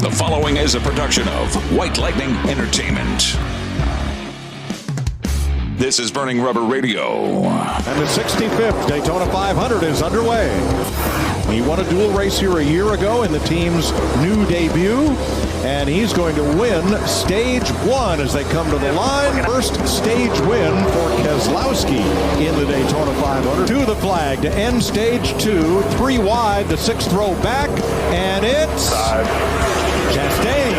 The following is a production of White Lightning Entertainment. This is Burning Rubber Radio. And the 65th Daytona 500 is underway. He won a dual race here a year ago in the team's new debut, and he's going to win stage one as they come to the line. First stage win for Keselowski in the Daytona 500. To the flag to end stage two, 3 wide, the 6th row back, and it's Chastain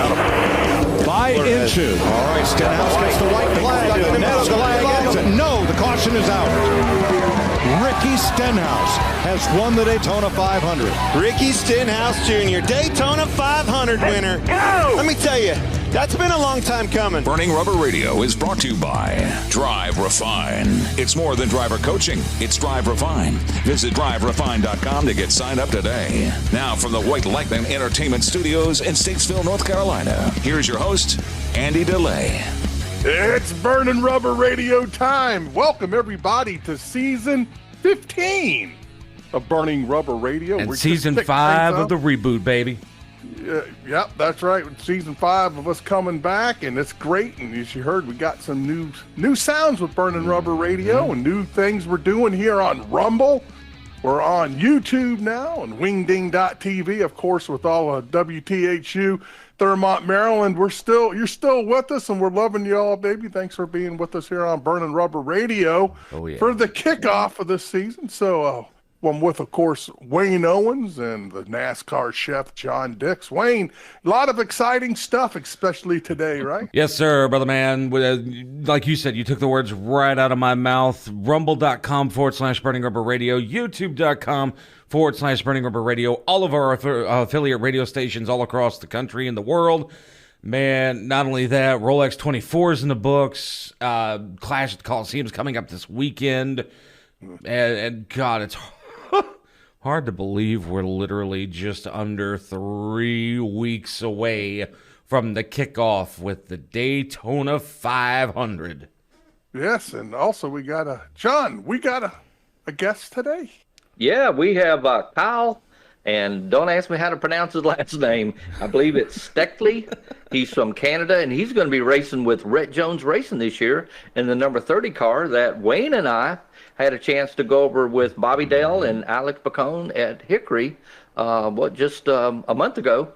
by inches. All right, Stenhouse gets the white flag. The flag ends. No, the caution is out. Ricky Stenhouse has won the Daytona 500. Ricky Stenhouse Jr., Daytona 500 winner. Go! Let me tell you, that's been a long time coming. Burning Rubber Radio is brought to you by Drive Refine. It's more than driver coaching. It's Drive Refine. Visit driverefine.com to get signed up today. Now from the White Lightning Entertainment Studios in Statesville, North Carolina, here's your host, Andy DeLay. It's Burning Rubber Radio time. Welcome, everybody, to season 15 of Burning Rubber Radio. And season 5 of the reboot, baby. Yep, that's right. Season 5 of us coming back, and it's great. And as you heard, we got some new sounds with Burning Rubber Radio and new things we're doing here on Rumble. We're on YouTube now and wingding.tv, of course, with all of WTHU. Thurmont, Maryland, you're still with us, and we're loving you all, baby. Thanks for being with us here on Burning Rubber Radio for the kickoff of this season. So I'm with, of course, Wayne Owens and the NASCAR chef, John Dix. Wayne, a lot of exciting stuff, especially today, right? Yes, sir, brother man. Like you said, you took the words right out of my mouth. Rumble.com/Burning Rubber Radio, YouTube.com/Burning Rubber Radio, all of our affiliate radio stations all across the country and the world. Man, not only that, Rolex 24 is in the books. Clash at the Coliseum is coming up this weekend. And God, it's hard to believe we're literally just under 3 weeks away from the kickoff with the Daytona 500. Yes, and also we got a guest today. Yeah, we have Kyle, and don't ask me how to pronounce his last name. I believe it's Steckley. He's from Canada, and he's going to be racing with Rhett Jones Racing this year in the number 30 car that Wayne and I had a chance to go over with Bobby Dale and Alex Bacone at Hickory, just a month ago,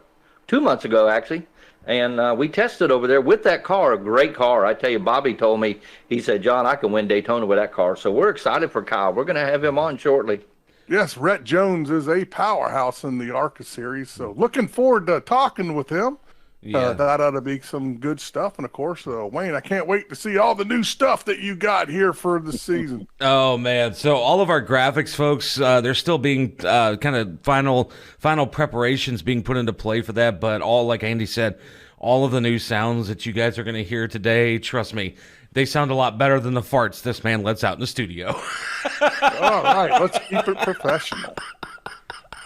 2 months ago, actually. And we tested over there with that car, a great car. I tell you, Bobby told me, he said, John, I can win Daytona with that car. So we're excited for Kyle. We're going to have him on shortly. Yes, Rhett Jones is a powerhouse in the ARCA series. So looking forward to talking with him. Yeah. That ought to be some good stuff. And, of course, Wayne, I can't wait to see all the new stuff that you got here for the season. Oh, man. So all of our graphics, folks, they're still being kind of final preparations being put into play for that. But all, like Andy said, all of the new sounds that you guys are going to hear today, trust me, they sound a lot better than the farts this man lets out in the studio. All right, let's keep it professional.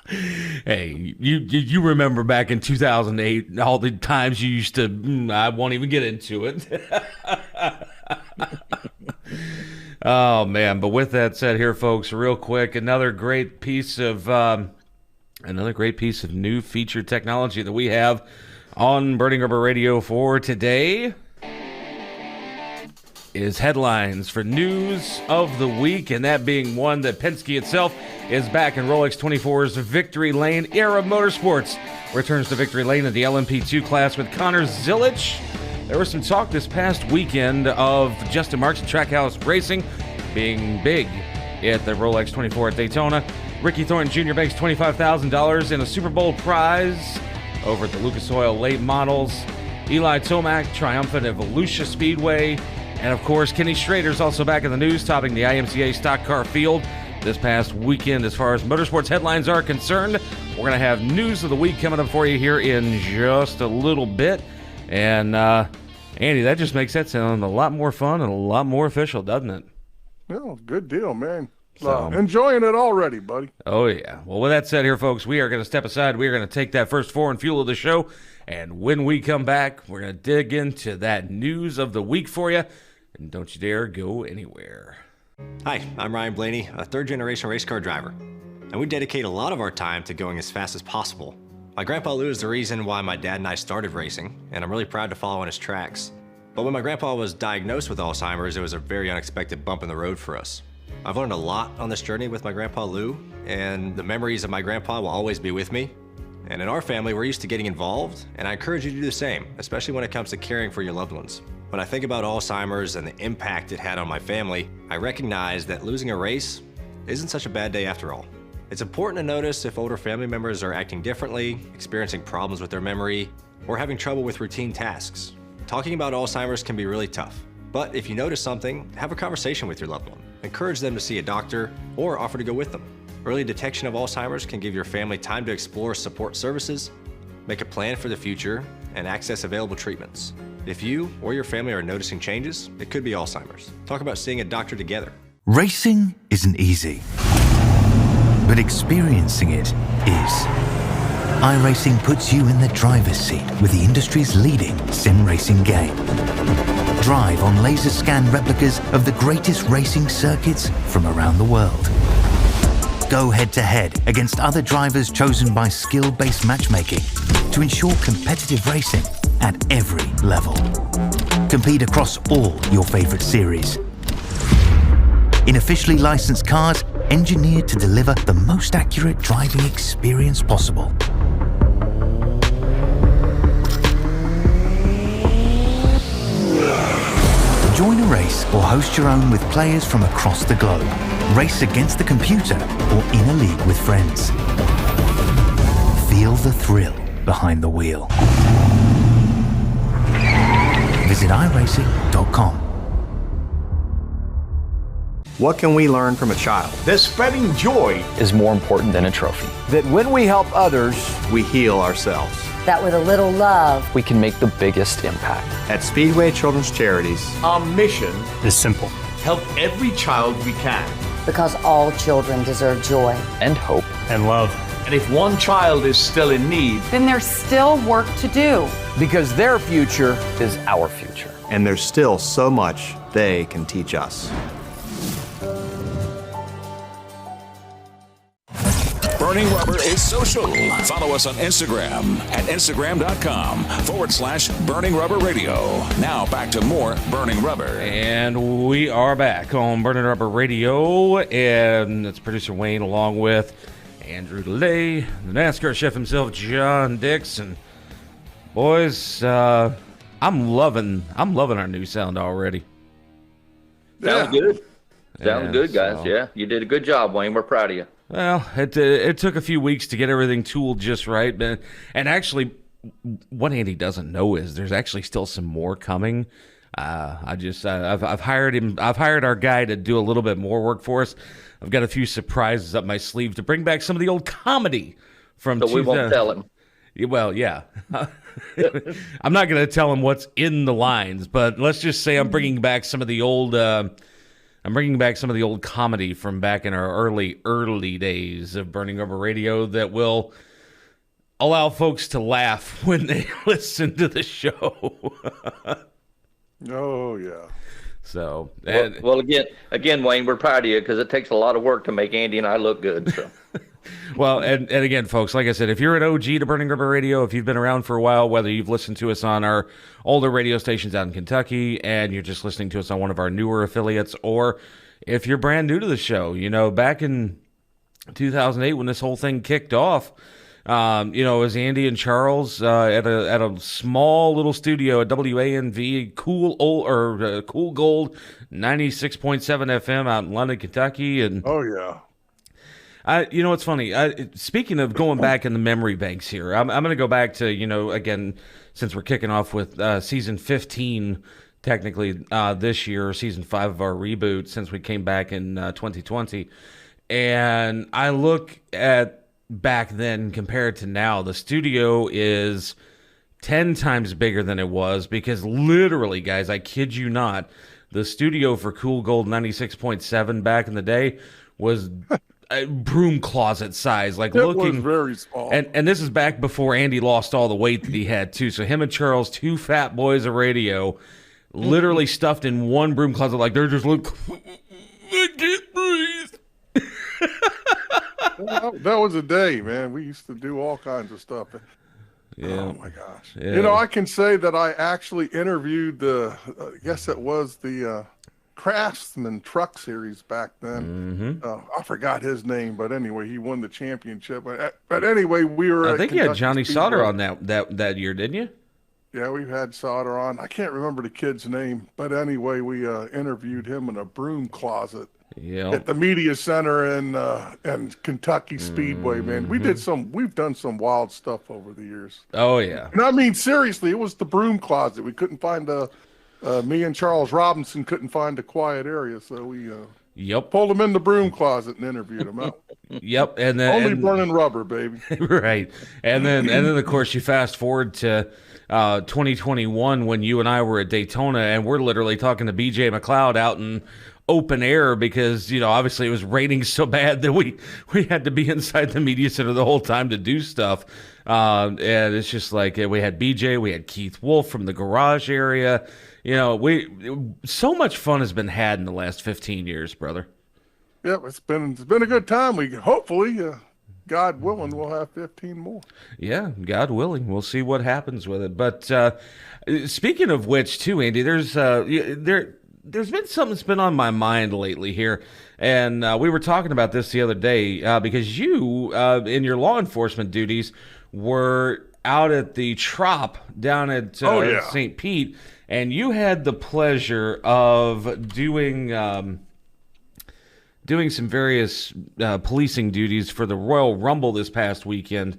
Hey, you remember back in 2008, all the times you used to, I won't even get into it. Oh, man. But with that said here, folks, real quick, another great piece of new feature technology that we have on Burning Rubber Radio for today is headlines for news of the week, and that being one that Penske itself is back in Rolex 24's Victory Lane. Era Motorsports returns to Victory Lane in the LMP2 class with Connor Zilic. There was some talk this past weekend of Justin Marks and Trackhouse Racing being big at the Rolex 24 at Daytona. Ricky Thornton Jr. makes $25,000 in a Super Bowl prize over at the Lucas Oil Late Models. Eli Tomac triumphant at Volusia Speedway. And, of course, Kenny Schrader's also back in the news, topping the IMCA Stock Car Field this past weekend. As far as motorsports headlines are concerned, we're going to have news of the week coming up for you here in just a little bit. And, Andy, that just makes that sound a lot more fun and a lot more official, doesn't it? No, good deal, man. So, enjoying it already, buddy. Oh, yeah. Well, with that said here, folks, we are going to step aside. We are going to take that first foreign fuel of the show. And when we come back, we're going to dig into that news of the week for you. And don't you dare go anywhere. Hi, I'm Ryan Blaney, a third-generation race car driver. And we dedicate a lot of our time to going as fast as possible. My grandpa Lou is the reason why my dad and I started racing, and I'm really proud to follow in his tracks. But when my grandpa was diagnosed with Alzheimer's, it was a very unexpected bump in the road for us. I've learned a lot on this journey with my grandpa Lou, and the memories of my grandpa will always be with me. And in our family, we're used to getting involved, and I encourage you to do the same, especially when it comes to caring for your loved ones. When I think about Alzheimer's and the impact it had on my family, I recognize that losing a race isn't such a bad day after all. It's important to notice if older family members are acting differently, experiencing problems with their memory, or having trouble with routine tasks. Talking about Alzheimer's can be really tough, but if you notice something, have a conversation with your loved one. Encourage them to see a doctor or offer to go with them. Early detection of Alzheimer's can give your family time to explore support services, make a plan for the future, and access available treatments. If you or your family are noticing changes, it could be Alzheimer's. Talk about seeing a doctor together. Racing isn't easy, but experiencing it is. iRacing puts you in the driver's seat with the industry's leading sim racing game. Drive on laser scan replicas of the greatest racing circuits from around the world. Go head-to-head against other drivers chosen by skill-based matchmaking to ensure competitive racing at every level. Compete across all your favorite series. In officially licensed cars, engineered to deliver the most accurate driving experience possible. Join a race or host your own with players from across the globe. Race against the computer or in a league with friends. Feel the thrill behind the wheel. Visit iRacing.com. What can we learn from a child? That spreading joy is more important than a trophy. That when we help others, we heal ourselves. That with a little love, we can make the biggest impact. At Speedway Children's Charities, our mission is simple. Help every child we can. Because all children deserve joy. And hope. And love. And if one child is still in need, then there's still work to do. Because their future is our future. And there's still so much they can teach us. Burning Rubber is social. Follow us on Instagram at Instagram.com/Burning Rubber Radio. Now back to more Burning Rubber. And we are back on Burning Rubber Radio. And it's producer Wayne along with Andrew DeLay, the NASCAR chef himself, John Dixon. Boys, I'm loving our new sound already. Sounds good. Sounds good, guys. So, yeah, you did a good job, Wayne. We're proud of you. Well, it took a few weeks to get everything tooled just right, and actually, what Andy doesn't know is there's actually still some more coming. I've hired him. I've hired our guy to do a little bit more work for us. I've got a few surprises up my sleeve to bring back some of the old comedy from. So we won't tell him. Well, yeah. I'm not going to tell him what's in the lines, but let's just say I'm bringing back some of the old. I'm bringing back some of the old comedy from back in our early days of Burning Rubber Radio that will allow folks to laugh when they listen to the show. Oh, yeah. So, well, again, Wayne, we're proud of you because it takes a lot of work to make Andy and I look good. So. Well, and again, folks, like I said, if you're an OG to Burning Rubber Radio, if you've been around for a while, whether you've listened to us on our older radio stations out in Kentucky and you're just listening to us on one of our newer affiliates, or if you're brand new to the show, back in 2008 when this whole thing kicked off, it was Andy and Charles at a small little studio at WANV, Cool Gold 96.7 FM out in London, Kentucky, and oh yeah. It's funny. Speaking of going back in the memory banks here, I'm going to go back to, again, since we're kicking off with season 15, technically this year, season 5 of our reboot, since we came back in 2020. And I look at back then compared to now, the studio is 10 times bigger than it was because literally, guys, I kid you not, the studio for Cool Gold 96.7 back in the day was... a broom closet size, it was very small. And this is back before Andy lost all the weight that he had too. So him and Charles, two fat boys of radio, literally stuffed in one broom closet, like they're just like, I can't breathe. Well, that was a day, man. We used to do all kinds of stuff. Yeah. Oh my gosh. Yeah. You know, I can say that I actually interviewed I guess it was the Craftsman Truck Series back then. I forgot his name, but anyway, he won the championship. But anyway, we were. I think you had Johnny Speedway. Sauter on that year, didn't you? Yeah, we had Sauter on. I can't remember the kid's name, but anyway, we interviewed him in a broom closet. Yeah. At the media center in Kentucky Speedway, man. We've done some wild stuff over the years. Oh yeah. And I mean, seriously, it was the broom closet. We couldn't find me and Charles Robinson couldn't find a quiet area, so we pulled him in the broom closet and interviewed him out. Yep, and then only burning rubber, baby. Right, and then of course you fast forward to 2021 when you and I were at Daytona, and we're literally talking to BJ McLeod out in open air because obviously it was raining so bad that we had to be inside the media center the whole time to do stuff, and it's just like we had BJ, we had Keith Wolf from the garage area. So much fun has been had in the last 15 years, brother. Yep, it's been a good time. We hopefully, God willing, we'll have 15 more. Yeah, God willing, we'll see what happens with it. But speaking of which, too, Andy, there's been something that's been on my mind lately here, and we were talking about this the other day because you, in your law enforcement duties, were out at the Trop down at St. Pete, and you had the pleasure of doing some various policing duties for the Royal Rumble this past weekend.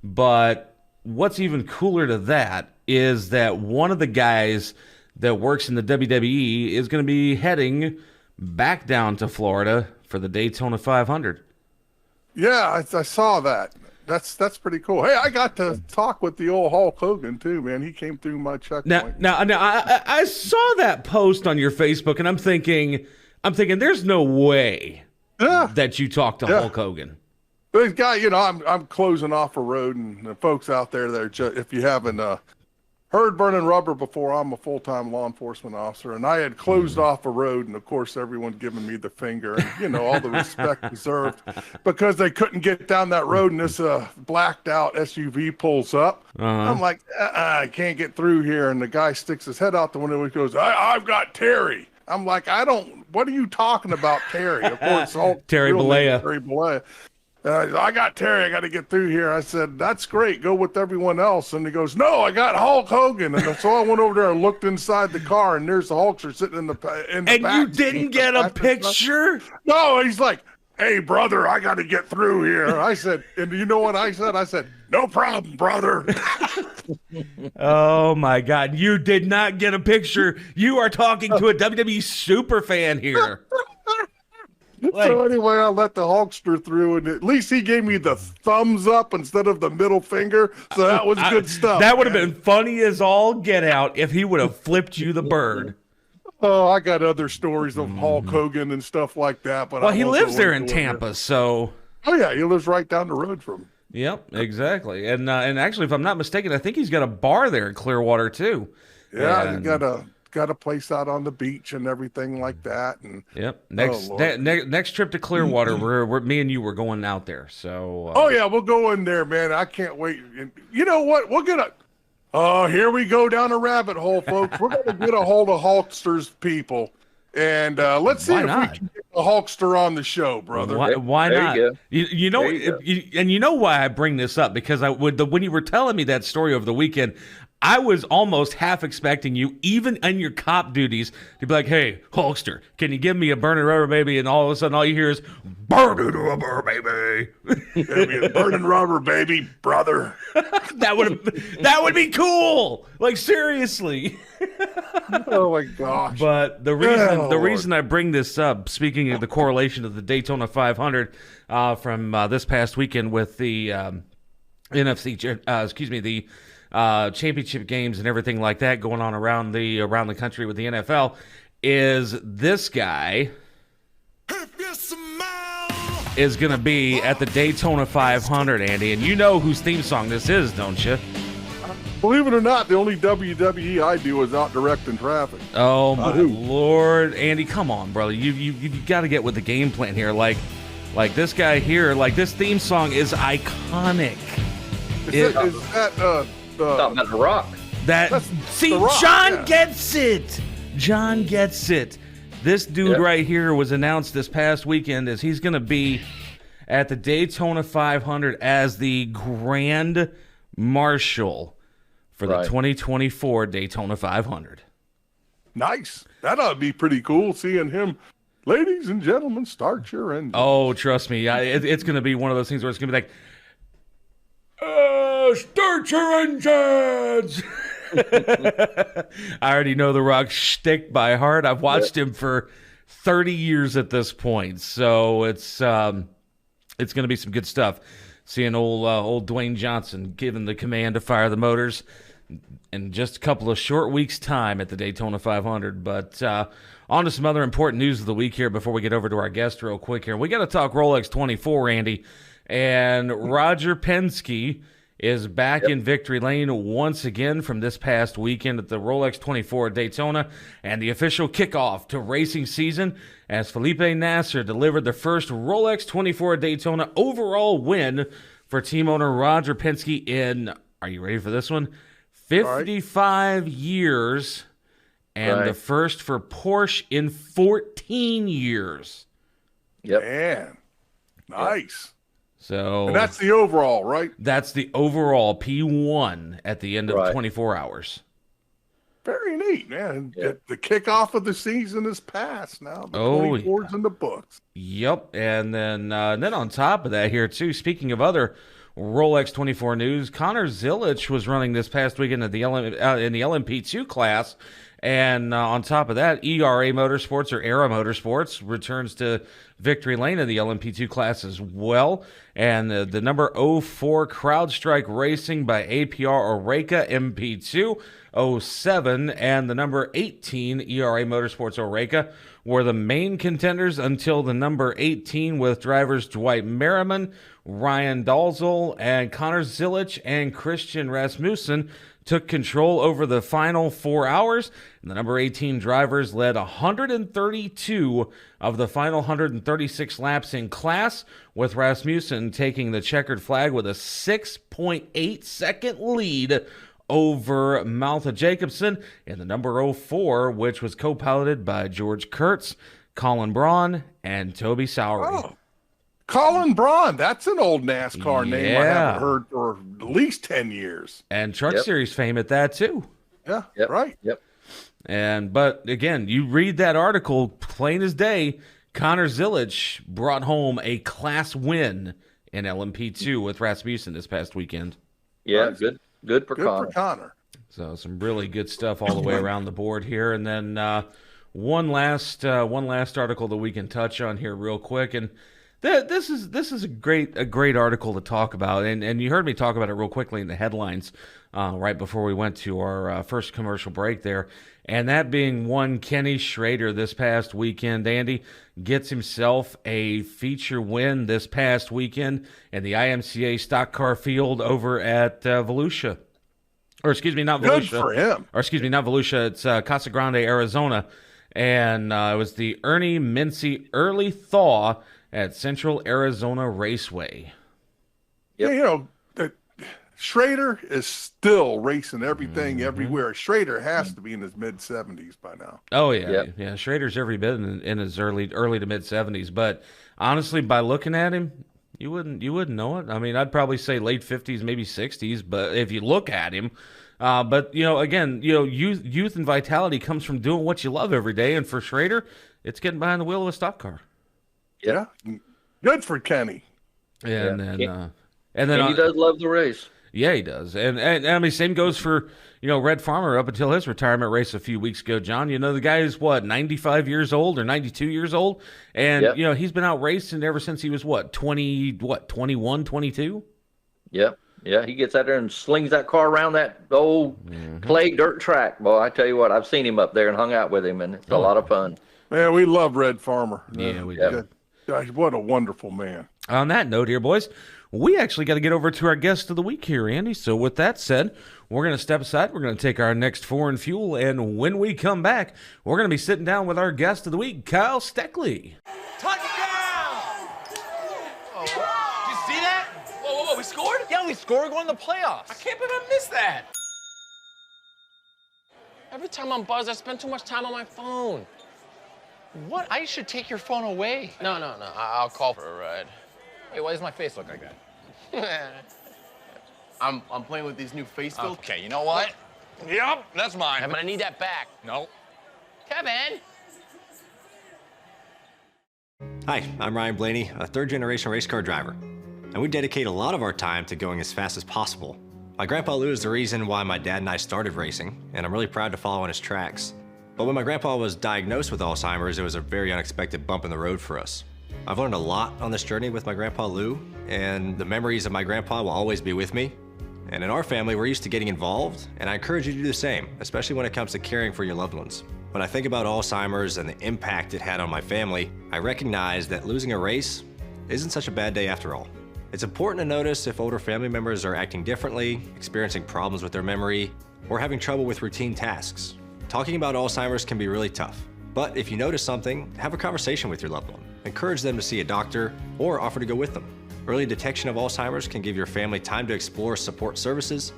But what's even cooler to that is that one of the guys that works in the WWE is going to be heading back down to Florida for the Daytona 500. Yeah, I saw that. That's pretty cool. Hey, I got to talk with the old Hulk Hogan too, man. He came through my checkpoint. Now, I saw that post on your Facebook, and I'm thinking, there's no way that you talked to Hulk Hogan. This guy, I'm closing off a road, and the folks out there, if you haven't heard Burning Rubber before, I'm a full-time law enforcement officer, and I had closed off a road, and of course everyone giving me the finger, and all the respect deserved, because they couldn't get down that road, and this blacked out SUV pulls up. I'm like, I can't get through here, and the guy sticks his head out the window and goes, I've got Terry. I'm like, what are you talking about, Terry? Of course, Terry Bollea. Terry Bollea. I got Terry. I got to get through here. I said, that's great. Go with everyone else. And he goes, no, I got Hulk Hogan. And so I went over there and looked inside the car, and there's the Hulkster sitting in the back. And you didn't get a picture? No, he's like, hey, brother, I got to get through here. I said, and you know what I said? I said, no problem, brother. Oh, my God. You did not get a picture. You are talking to a WWE super fan here. So anyway, I let the Hulkster through, and at least he gave me the thumbs up instead of the middle finger, so that was good stuff. That would have been funny as all get out if he would have flipped you the bird. Oh, I got other stories of Hulk Hogan and stuff like that. But he lives there in Tampa, so... Oh, yeah, he lives right down the road from him. Yep, exactly. And actually, if I'm not mistaken, I think he's got a bar there in Clearwater, too. Yeah, he got a place out on the beach and everything like that. And yep, next trip to Clearwater, we're me and you were going out there. So oh yeah, we'll go in there, man. I can't wait. And you know what? We'll get here we go down a rabbit hole, folks. We're gonna get a hold of Hulkster's people, and let's see if we can get a Hulkster on the show, brother. Why there not? You know, and you know why I bring this up, because when you were telling me that story over the weekend, I was almost half expecting you, even in your cop duties, to be like, hey, Hulkster, can you give me a burning rubber baby? And all of a sudden, all you hear is, burning rubber baby. Give me a burning rubber baby, brother. That would be cool. Like, seriously. Oh, my gosh. But the reason I bring this up, speaking of the correlation of the Daytona 500 from this past weekend with the the championship games and everything like that going on around the country with the NFL, is this guy is going to be at the Daytona 500, Andy, and you know whose theme song this is, don't you? Believe it or not, the only WWE I do is out directing traffic. Oh my Lord, Andy, come on, brother! You got to get with the game plan here. Like, Like this guy here, like this theme song is iconic. Is that Talking about The Rock. See, The Rock, John gets it. John gets it. This dude right here was announced this past weekend as he's going to be at the Daytona 500 as the Grand Marshal for the 2024 Daytona 500. Nice. That ought to be pretty cool seeing him. Ladies and gentlemen, start your engine. Oh, trust me. It's going to be one of those things where it's going to be like, start your engines. I already know The Rock's shtick by heart. I've watched him for 30 years at this point. So it's going to be some good stuff. Seeing old Dwayne Johnson given the command to fire the motors in just a couple of short weeks' time at the Daytona 500. But on to some other important news of the week here before we get over to our guest real quick here. We got to talk Rolex 24, Andy. And Roger Penske is back in victory lane once again from this past weekend at the Rolex 24 at Daytona, and the official kickoff to racing season as Felipe Nasser delivered the first Rolex 24 at Daytona overall win for team owner Roger Penske in, are you ready for this one? 55 years, and the first for Porsche in 14 years. Man, nice. So, and that's the overall, right? That's the overall P1 at the end of 24 hours. Very neat, man. The kickoff of the season is past now. The 24's in the books. Yep, and then on top of that here too, speaking of other Rolex 24 news, Connor Zilisch was running this past weekend at the in the LMP2 class. And on top of that, ERA Motorsports or Era Motorsports returns to victory lane in the LMP2 class as well. And the number 04 CrowdStrike Racing by APR Oreca MP2 07 and the number 18 ERA Motorsports Oreca were the main contenders until the number 18 with drivers Dwight Merriman, Ryan Dalzell, and Connor Zilisch and Christian Rasmussen took control over the final 4 hours, and the number 18 drivers led 132 of the final 136 laps in class, with Rasmussen taking the checkered flag with a 6.8 second lead over Maltha Jacobson in the number 04, which was co-piloted by George Kurtz, Colin Braun, and Toby Sowery. Oh. Colin Braun, that's an old NASCAR name I haven't heard for at least 10 years. And Truck Series fame at that, too. Yeah, right. But again, you read that article, plain as day, Connor Zilisch brought home a class win in LMP2 with Rasmussen this past weekend. Yeah, good for Connor. So some really good stuff all the way around the board here. And then one last article that we can touch on here real quick. And this is a great article to talk about, and you heard me talk about it real quickly in the headlines right before we went to our first commercial break there, and that being one Kenny Schrader this past weekend. Andy gets himself a feature win this past weekend in the IMCA stock car field over at Volusia. Or excuse me, not Volusia. Good for him. Or excuse me, not Volusia. It's Casa Grande, Arizona, and it was the Ernie Mincy Early Thaw at Central Arizona Raceway. Yeah, you know, Schrader is still racing everything everywhere. Schrader has to be in his mid-70s by now. Oh, yeah. Yeah, Schrader's every bit in his early to mid-70s. But honestly, by looking at him, you wouldn't know it. I mean, I'd probably say late 50s, maybe 60s, but if you look at him. But, again, youth and vitality comes from doing what you love every day. And for Schrader, it's getting behind the wheel of a stock car. Yeah, good for Kenny. And then he does love the race. Yeah, he does. And I mean, same goes for Red Farmer up until his retirement race a few weeks ago. John, the guy is 95 years old or 92 years old, and he's been out racing ever since he was 21, 22. Yep. Yeah, he gets out there and slings that car around that old clay dirt track. Boy, I tell you what, I've seen him up there and hung out with him, and it's a lot of fun. Man, we love Red Farmer. Yeah, we do. Gosh, what a wonderful man. On that note here, boys, we actually got to get over to our guest of the week here, Andy. So with that said, we're going to step aside. We're going to take our next foreign fuel. And when we come back, we're going to be sitting down with our guest of the week, Kyle Steckley. Touchdown! we score, go in the playoffs. I can't believe I missed that. Every time I'm buzzed, I spend too much time on my phone. What? I should take your phone away. No. I'll call for a ride. Hey, why does my face look like that? I'm playing with these new face filters. Okay, you know what? Yep, that's mine. I'm gonna need that back. No. Kevin! Hi, I'm Ryan Blaney, a third-generation race car driver, and we dedicate a lot of our time to going as fast as possible. My grandpa Lou is the reason why my dad and I started racing, and I'm really proud to follow in his tracks. But when my grandpa was diagnosed with Alzheimer's, it was a very unexpected bump in the road for us. I've learned a lot on this journey with my grandpa Lou, and the memories of my grandpa will always be with me. And in our family, we're used to getting involved, and I encourage you to do the same, especially when it comes to caring for your loved ones. When I think about Alzheimer's and the impact it had on my family, I recognize that losing a race isn't such a bad day after all. It's important to notice if older family members are acting differently, experiencing problems with their memory, or having trouble with routine tasks. Talking about Alzheimer's can be really tough, but if you notice something, have a conversation with your loved one. Encourage them to see a doctor or offer to go with them. Early detection of Alzheimer's can give your family time to explore support services,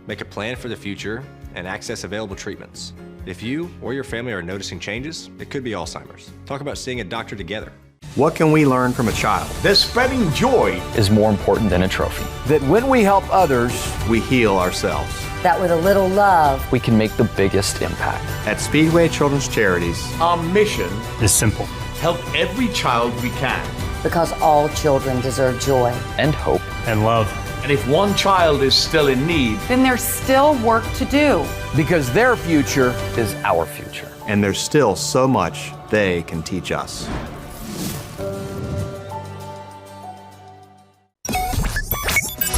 make a plan for the future, and access available treatments. If you or your family are noticing changes, it could be Alzheimer's. Talk about seeing a doctor together. What can we learn from a child? That spreading joy is more important than a trophy. that when we help others, We heal ourselves. That with a little love, We can make the biggest impact. At Speedway Children's Charities, our mission is simple. help every child we can. because all children deserve joy. And hope. And love. And if one child is still in need, Then there's still work to do. because their future Is our future. and there's still so much they can teach us.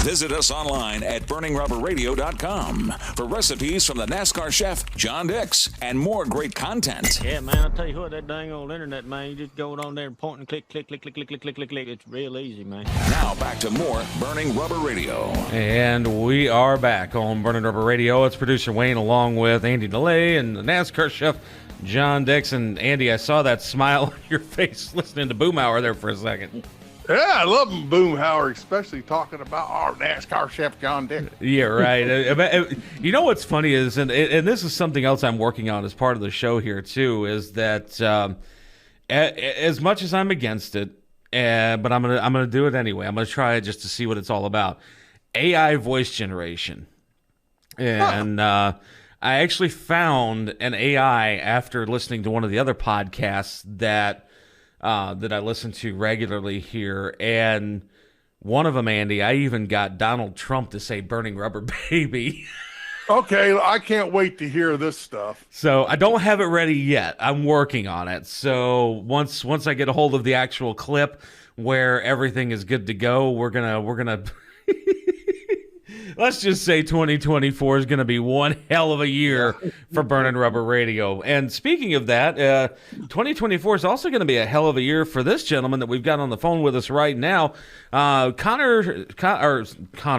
Visit us online at burningrubberradio.com for recipes from the NASCAR chef, John Dix, and more great content. Yeah, man, I'll tell you what, that dang old internet, man, you just go on there and point and click. It's real easy, man. Now back to more Burning Rubber Radio. And we are back on Burning Rubber Radio. It's producer Wayne along with Andy DeLay and the NASCAR chef, John Dixon. Andy, I saw that smile on your face listening to Boomhauer there for a second. Yeah, I love Boomhauer, especially talking about our NASCAR chef, John Dick. Yeah, right. You know what's funny is, and this is something else I'm working on as part of the show here too, is that as much as I'm against it, but I'm gonna do it anyway. I'm gonna try it just to see what it's all about. AI voice generation, and I actually found an AI after listening to one of the other podcasts that I listen to regularly here, and one of them, Andy, I even got Donald Trump to say "burning rubber, baby." Okay, I can't wait to hear this stuff. So I don't have it ready yet. I'm working on it. So once I get a hold of the actual clip where everything is good to go, we're gonna let's just say 2024 is going to be one hell of a year for Burning Rubber Radio. And speaking of that, 2024 is also going to be a hell of a year for this gentleman that we've got on the phone with us right now. Connor,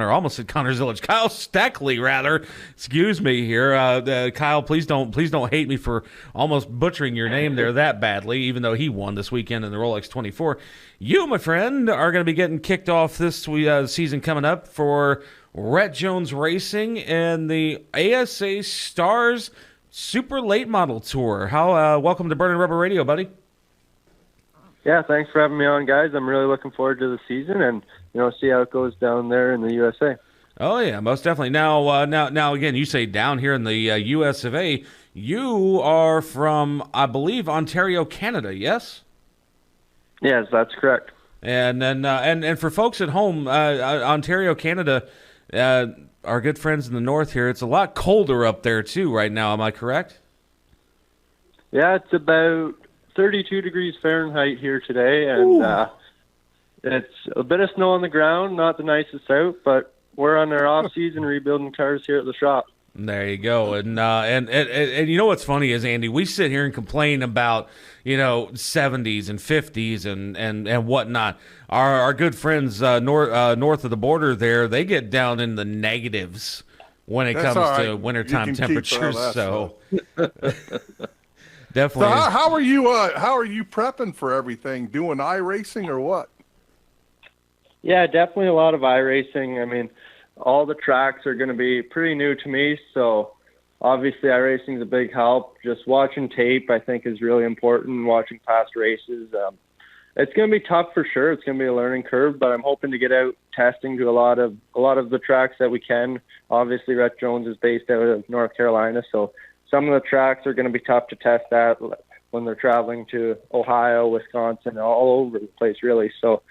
almost said Connor Zillage. Kyle Stackley, rather. Excuse me here. Kyle, please don't hate me for almost butchering your name there that badly, even though he won this weekend in the Rolex 24. You, my friend, are going to be getting kicked off this season coming up for Rhett Jones Racing and the ASA Stars Super Late Model Tour. Welcome to Burning Rubber Radio, buddy. Yeah, thanks for having me on, guys. I'm really looking forward to the season and see how it goes down there in the USA. Oh yeah, most definitely. Now again, you say down here in the US of A. You are from, I believe, Ontario, Canada. Yes. Yes, that's correct. And then and for folks at home, Ontario, Canada. Our good friends in the north here, it's a lot colder up there too right now. Am I correct? Yeah, it's about 32 degrees Fahrenheit here today, and it's a bit of snow on the ground, not the nicest out, but we're on our off-season rebuilding cars here at the shop. There you go. And you know what's funny is, Andy, we sit here and complain about 70s and 50s and whatnot. Our good friends north of the border there, they get down in the negatives when it comes to wintertime temperatures. So definitely. So how are you prepping for everything? Doing iRacing or what? Yeah, definitely a lot of iRacing. I mean, all the tracks are going to be pretty new to me, so obviously iRacing is a big help. Just watching tape, I think, is really important, watching past races. It's going to be tough for sure. It's going to be a learning curve, but I'm hoping to get out testing to a lot of the tracks that we can. Obviously, Rhett Jones is based out of North Carolina, so some of the tracks are going to be tough to test at when they're traveling to Ohio, Wisconsin, all over the place, really. So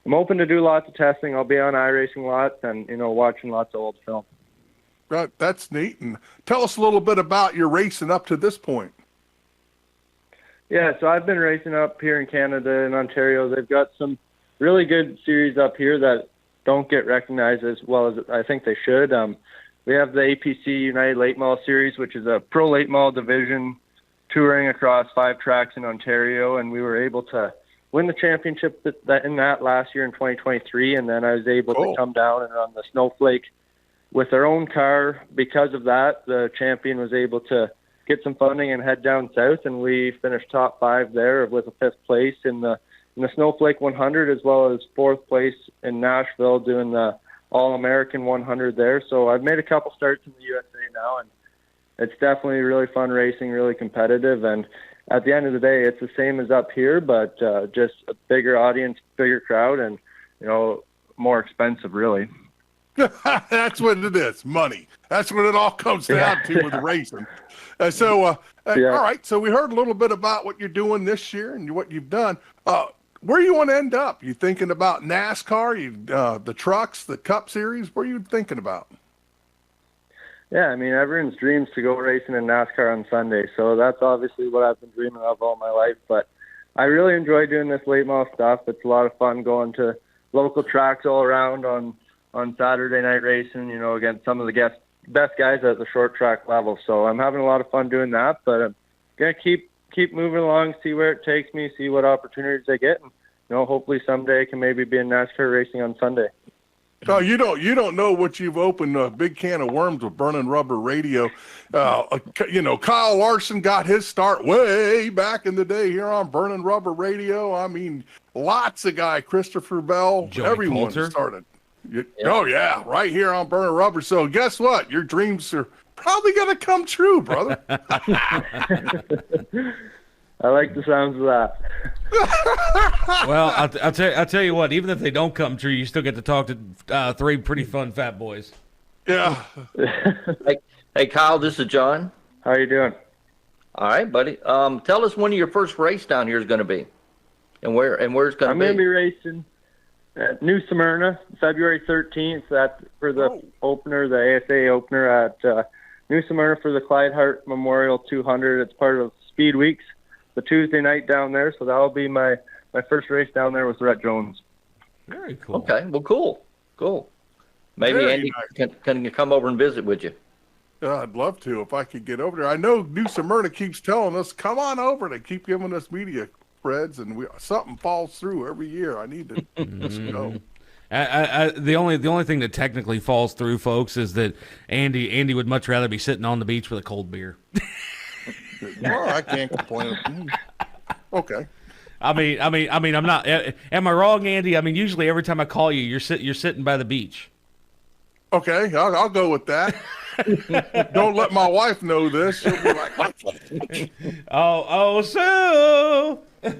I'm hoping to do lots of testing. I'll be on iRacing lots and, watching lots of old film. Right, that's neat. And tell us a little bit about your racing up to this point. Yeah, so I've been racing up here in Canada and Ontario. They've got some really good series up here that don't get recognized as well as I think they should. We have the APC United Late Model Series, which is a pro late model division touring across 5 tracks in Ontario, and we were able to win the championship in that last year in 2023, and then I was able to come down and run the Snowflake with our own car. Because of that, the champion was able to get some funding and head down south, and we finished top 5 there with a 5th place in the Snowflake 100, as well as 4th place in Nashville doing the All-American 100 there. So I've made a couple starts in the USA now, and it's definitely really fun racing, really competitive, and at the end of the day, it's the same as up here, but just a bigger audience, bigger crowd, and, more expensive, really. That's what it is, money. That's what it all comes down to with racing. All right, so we heard a little bit about what you're doing this year and what you've done. Where you want to end up? You thinking about NASCAR, the trucks, the Cup Series? What are you thinking about? Yeah, I mean, everyone's dreams to go racing in NASCAR on Sunday, so that's obviously what I've been dreaming of all my life. But I really enjoy doing this late model stuff. It's a lot of fun going to local tracks all around on Saturday night racing, against some of the best guys at the short track level. So I'm having a lot of fun doing that, but I'm going to keep moving along, see where it takes me, see what opportunities I get, and, hopefully someday I can maybe be in NASCAR racing on Sunday. Oh, you don't know what you've opened a big can of worms with Burning Rubber Radio. Kyle Larson got his start way back in the day here on Burning Rubber Radio. I mean, lots of guys, Christopher Bell, everyone started. Oh, yeah, right here on Burning Rubber. So guess what? Your dreams are probably going to come true, brother. I like the sounds of that. Well, I'll tell you what. Even if they don't come true, you still get to talk to 3 pretty fun fat boys. Yeah. Hey, Kyle, this is John. How you doing? All right, buddy. Tell us when your first race down here is going to be, and where it's going to be. I'm going to be racing at New Smyrna, February 13th. That's for the opener, the ASA opener at New Smyrna for the Clyde Hart Memorial 200. It's part of Speed Weeks, the Tuesday night down there. So that'll be my first race down there with Rhett Jones. Very cool. Okay, well, cool. Maybe Very Andy nice. can come over and visit with you. I'd love to if I could get over there. I know New Smyrna keeps telling us, come on over. They keep giving us media spreads, and something falls through every year. I need to just go. The only thing that technically falls through, folks, is that Andy would much rather be sitting on the beach with a cold beer. Well, I can't complain. Okay. I mean, I'm not. Am I wrong, Andy? I mean, usually every time I call you, you're sitting by the beach. Okay, I'll go with that. Don't let my wife know this. She'll be like, what? Sue. No,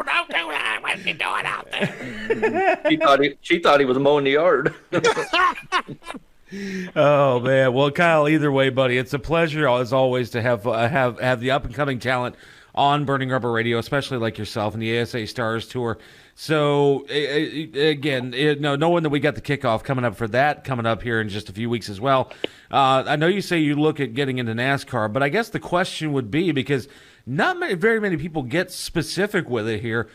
don't do that. What are you doing out there? She thought he was mowing the yard. Oh man, well, Kyle, either way, buddy, it's a pleasure as always to have the up and coming talent on Burning Rubber Radio, especially like yourself in the ASA Stars Tour. So again, knowing that we got the kickoff coming up here in just a few weeks as well. I know you say you look at getting into NASCAR, but I guess the question would be, because very many people get specific with it here.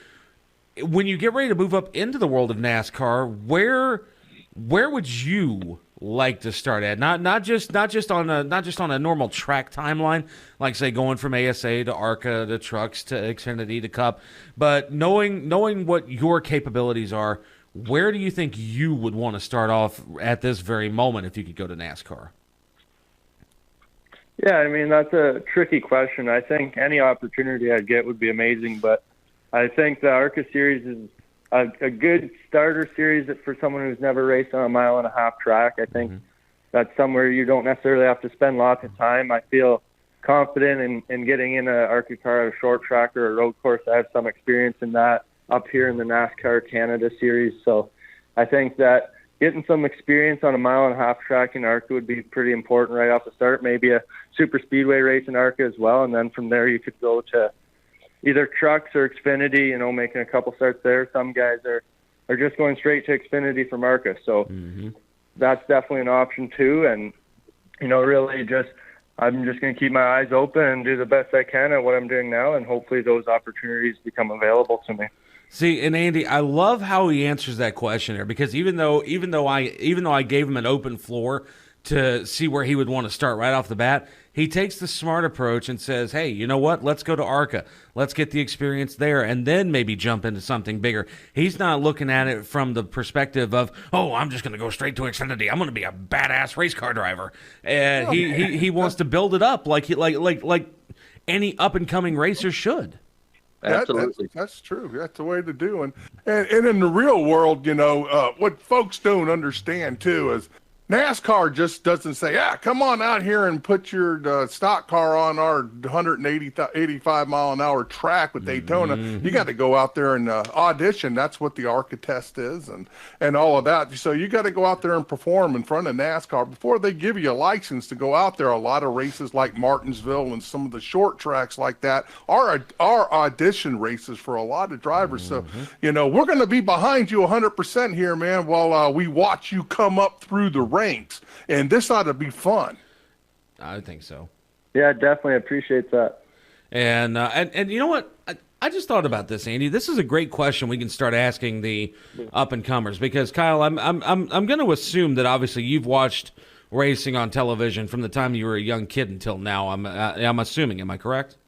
When you get ready to move up into the world of NASCAR, where would you like to start at? Not just on a normal track timeline, like say going from ASA to ARCA to trucks to Xfinity to Cup, but knowing what your capabilities are, where do you think you would want to start off at this very moment if you could go to NASCAR? Yeah, I mean, that's a tricky question. I think any opportunity I'd get would be amazing, but I think the ARCA series is a good starter series for someone who's never raced on a 1.5 mile track. I think that's somewhere you don't necessarily have to spend lots of time. I feel confident in getting in a ARCA car at a short track or a road course. I have some experience in that up here in the NASCAR Canada series. So I think that getting some experience on a 1.5 mile track in ARCA would be pretty important right off the start. Maybe a super speedway race in ARCA as well. And then from there you could go to either trucks or Xfinity, making a couple starts there. Some guys are just going straight to Xfinity from ARCA. So that's definitely an option too. And, really I'm just going to keep my eyes open and do the best I can at what I'm doing now. And hopefully those opportunities become available to me. See, and Andy, I love how he answers that question there, because even though I gave him an open floor to see where he would want to start right off the bat, he takes the smart approach and says, hey, you know what? Let's go to ARCA. Let's get the experience there and then maybe jump into something bigger. He's not looking at it from the perspective of, oh, I'm just going to go straight to Xfinity. I'm going to be a badass race car driver. And he wants to build it up like any up-and-coming racer should. Absolutely. That's true. That's the way to do it. And in the real world, what folks don't understand, too, is NASCAR just doesn't say, come on out here and put your stock car on our 185 mile an hour track with Daytona. You got to go out there and audition. That's what the ARCA test is and all of that. So you got to go out there and perform in front of NASCAR before they give you a license to go out there. A lot of races like Martinsville and some of the short tracks like that are audition races for a lot of drivers. So, we're going to be behind you 100% here, man, while we watch you come up through the ranks, and this ought to be fun. I think so. Yeah, definitely appreciate that. And you know what? I just thought about this, Andy. This is a great question we can start asking the up and comers, because Kyle, I'm going to assume that obviously you've watched racing on television from the time you were a young kid until now. I'm assuming. Am I correct?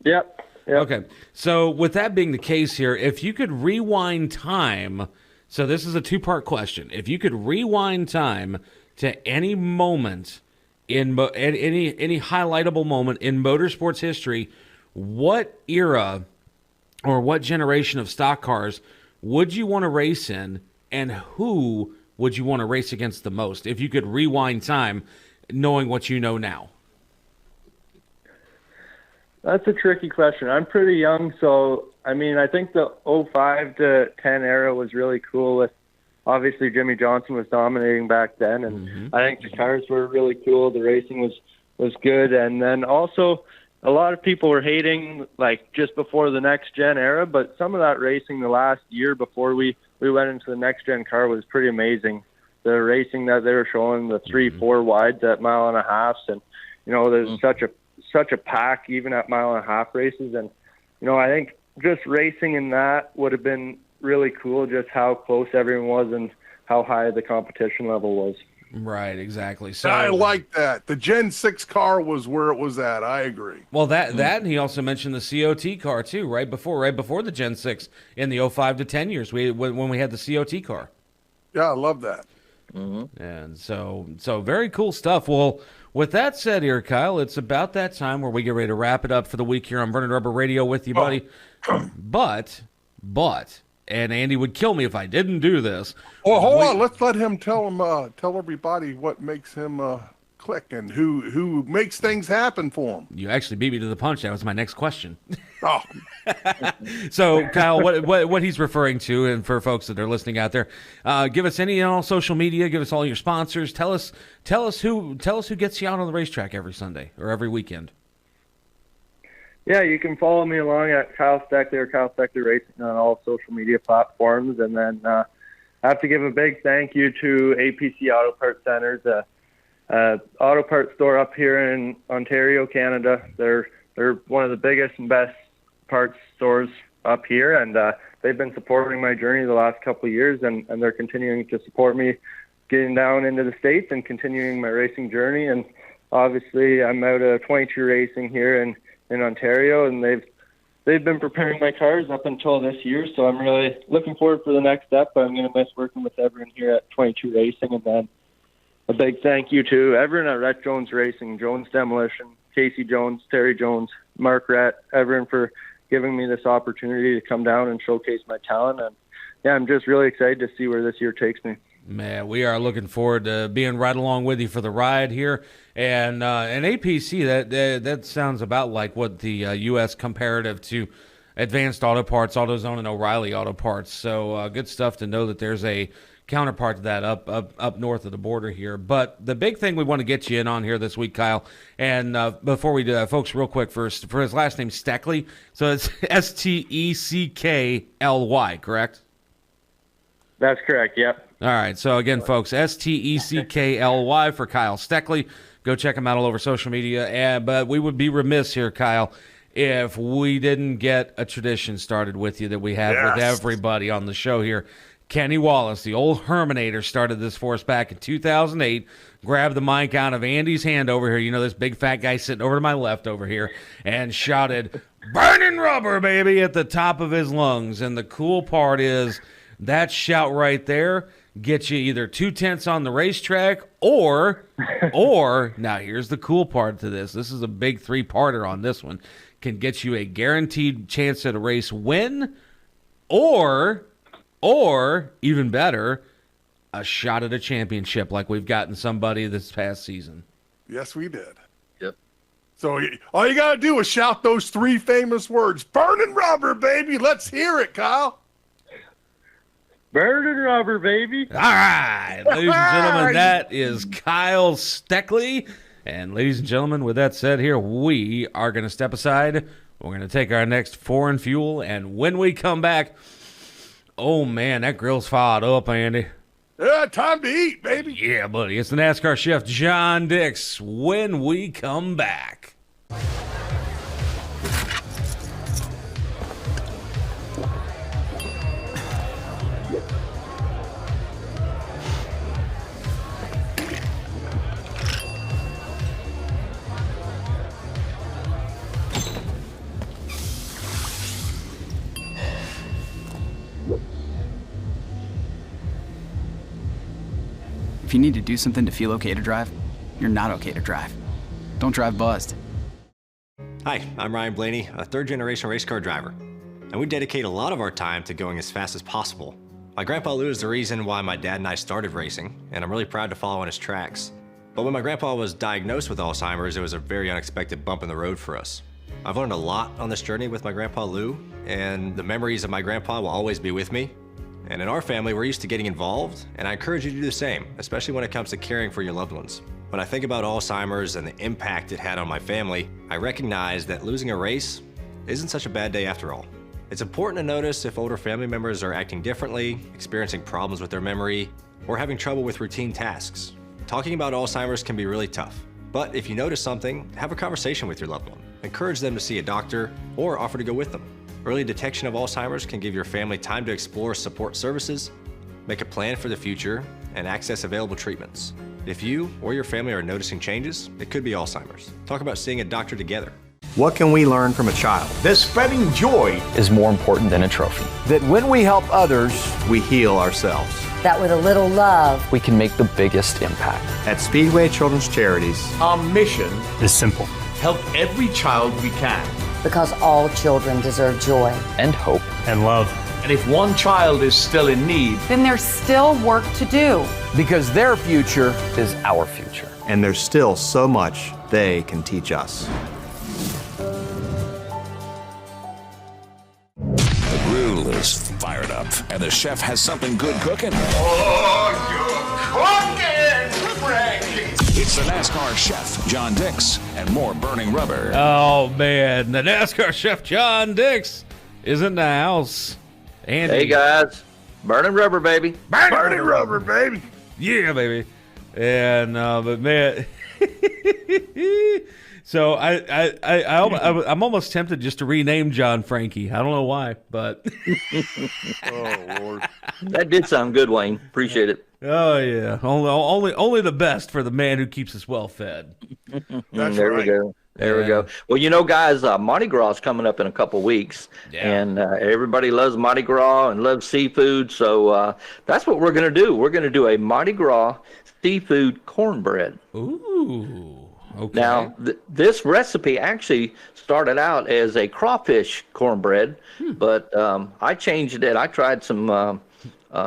Yep. Okay. So with that being the case here, if you could rewind time. So this is a two-part question. If you could rewind time to any moment in any highlightable moment in motorsports history, what era or what generation of stock cars would you want to race in, and who would you want to race against the most? If you could rewind time, knowing what you know now. That's a tricky question. I'm pretty young, so I think the 05 to 10 era was really cool. With obviously Jimmy Johnson was dominating back then, and I think the cars were really cool. The racing was good, and then also a lot of people were hating just before the next gen era, but some of that racing the last year before we went into the next gen car was pretty amazing. The racing that they were showing, the 3-4 wides at 1.5 miles, and there's such a pack even at 1.5 mile races, and I think just racing in that would have been really cool, just how close everyone was and how high the competition level was. Right, exactly. So I like that. The Gen 6 car was where it was at. I agree. Well, that and he also mentioned the COT car too, right before the Gen 6 in the 05 to 10 years when we had the COT car. Yeah, I love that. And so very cool stuff. Well, with that said here, Kyle, it's about that time where we get ready to wrap it up for the week here on Burning Rubber Radio with you, buddy. But, and Andy would kill me if I didn't do this. Well, hold on. Let's let him tell everybody what makes him click and who makes things happen for him. You actually beat me to the punch. That was my next question. Oh. So, Kyle, what he's referring to, and for folks that are listening out there, give us any and all social media. Give us all your sponsors. Tell us who gets you out on the racetrack every Sunday or every weekend. Yeah, you can follow me along at Kyle Steckler or Kyle Steckler Racing on all social media platforms. And then I have to give a big thank you to APC Auto Parts Centers, auto parts store up here in Ontario, Canada. They're one of the biggest and best parts stores up here, and they've been supporting my journey the last couple of years, and they're continuing to support me getting down into the States and continuing my racing journey. And obviously I'm out of 22 racing here in Ontario, and they've been preparing my cars up until this year, so I'm really looking forward for the next step. I'm going to miss working with everyone here at 22 Racing, and then a big thank you to everyone at Rhett Jones Racing, Jones Demolition, Casey Jones, Terry Jones, Mark Rhett, everyone for giving me this opportunity to come down and showcase my talent. And yeah, I'm just really excited to see where this year takes me. Man, we are looking forward to being right along with you for the ride here. And APC, that sounds about like what the U.S. comparative to Advanced Auto Parts, AutoZone, and O'Reilly Auto Parts. So good stuff to know that there's a counterpart to that up north of the border here. But the big thing we want to get you in on here this week, Kyle, and before we do that, folks, real quick, for his last name, Steckley. So it's Steckly, correct? That's correct, yep. All right, so again, folks, Steckly for Kyle Steckley. Go check him out all over social media. But we would be remiss here, Kyle, if we didn't get a tradition started with you that we have with everybody on the show here. Kenny Wallace, the old Herminator, started this for us back in 2008, grabbed the mic out of Andy's hand over here, this big fat guy sitting over to my left over here, and shouted, "Burning rubber, baby," at the top of his lungs. And the cool part is that shout right there gets you either 2/10 on the racetrack or now here's the cool part to this. This is a big three-parter on this one. Can get you a guaranteed chance at a race win or even better, a shot at a championship like we've gotten somebody this past season. Yes, we did. Yep. So all you got to do is shout those three famous words, "Burning rubber, baby." Let's hear it, Kyle. Burning rubber, baby. All right, ladies and gentlemen, that is Kyle Steckley. And ladies and gentlemen, with that said here, we are going to step aside. We're going to take our next foreign fuel. And when we come back, oh, man, that grill's fired up, Andy. Yeah, time to eat, baby. Yeah, buddy. It's the NASCAR chef, John Dix, when we come back. If you need to do something to feel okay to drive, you're not okay to drive. Don't drive buzzed. Hi, I'm Ryan Blaney, a third-generation race car driver, and we dedicate a lot of our time to going as fast as possible. My grandpa Lou is the reason why my dad and I started racing, and I'm really proud to follow in his tracks. But when my grandpa was diagnosed with Alzheimer's, it was a very unexpected bump in the road for us. I've learned a lot on this journey with my grandpa Lou, and the memories of my grandpa will always be with me. And in our family, we're used to getting involved, and I encourage you to do the same, especially when it comes to caring for your loved ones. When I think about Alzheimer's and the impact it had on my family, I recognize that losing a race isn't such a bad day after all. It's important to notice if older family members are acting differently, experiencing problems with their memory, or having trouble with routine tasks. Talking about Alzheimer's can be really tough, but if you notice something, have a conversation with your loved one. Encourage them to see a doctor or offer to go with them. Early detection of Alzheimer's can give your family time to explore support services, make a plan for the future, and access available treatments. If you or your family are noticing changes, it could be Alzheimer's. Talk about seeing a doctor together. What can we learn from a child? That spreading joy is more important than a trophy. That when we help others, we heal ourselves. That with a little love, we can make the biggest impact. At Speedway Children's Charities, our mission is simple. Help every child we can. Because all children deserve joy. And hope. And love. And if one child is still in need, then there's still work to do. Because their future is our future. And there's still so much they can teach us. The grill is fired up, and the chef has something good cooking. Oh, you're cooking, Frankie! It's the NASCAR chef, John Dix, and more burning rubber. Oh, man. The NASCAR chef, John Dix, is in the house. Andy. Hey, guys. Burning rubber, baby. Burning rubber, baby. Yeah, baby. And, but, man. So I'm almost tempted just to rename John Frankie. I don't know why, but. Oh, Lord. That did sound good, Wayne. Appreciate it. Oh, yeah. Only the best for the man who keeps us well fed. There we go. There we go. Well, guys, Mardi Gras is coming up in a couple weeks, and everybody loves Mardi Gras and loves seafood, so that's what we're going to do. We're going to do a Mardi Gras seafood cornbread. Ooh. Okay. Now, this recipe actually started out as a crawfish cornbread, but I changed it. I tried some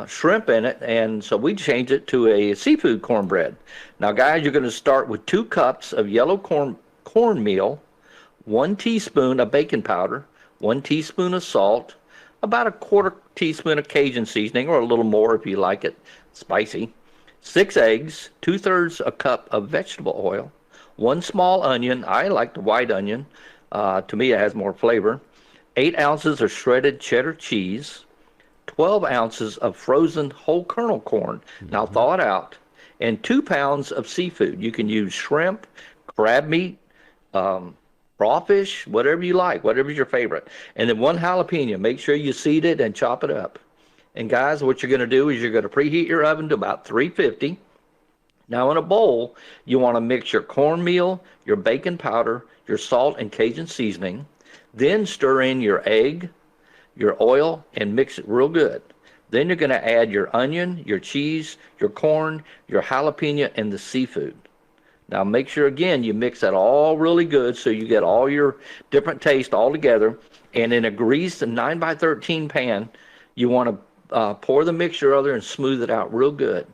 shrimp in it, and so we changed it to a seafood cornbread. Now, guys, you're going to start with 2 cups of yellow cornmeal, 1 teaspoon of baking powder, 1 teaspoon of salt, about a 1/4 teaspoon of Cajun seasoning, or a little more if you like it spicy, 6 eggs, 2/3 a cup of vegetable oil, 1 small onion. I like the white onion. To me, it has more flavor. 8 ounces of shredded cheddar cheese, 12 ounces of frozen whole kernel corn, now thaw it out, and 2 pounds of seafood. You can use shrimp, crab meat, crawfish, whatever you like, whatever's your favorite. And then 1 jalapeno. Make sure you seed it and chop it up. And guys, what you're going to do is you're going to preheat your oven to about 350. Now in a bowl, you want to mix your cornmeal, your baking powder, your salt and Cajun seasoning. Then stir in your egg, your oil, and mix it real good. Then you're going to add your onion, your cheese, your corn, your jalapeno, and the seafood. Now make sure, again, you mix that all really good so you get all your different tastes all together. And in a greased 9x13 pan, you want to pour the mixture over there and smooth it out real good.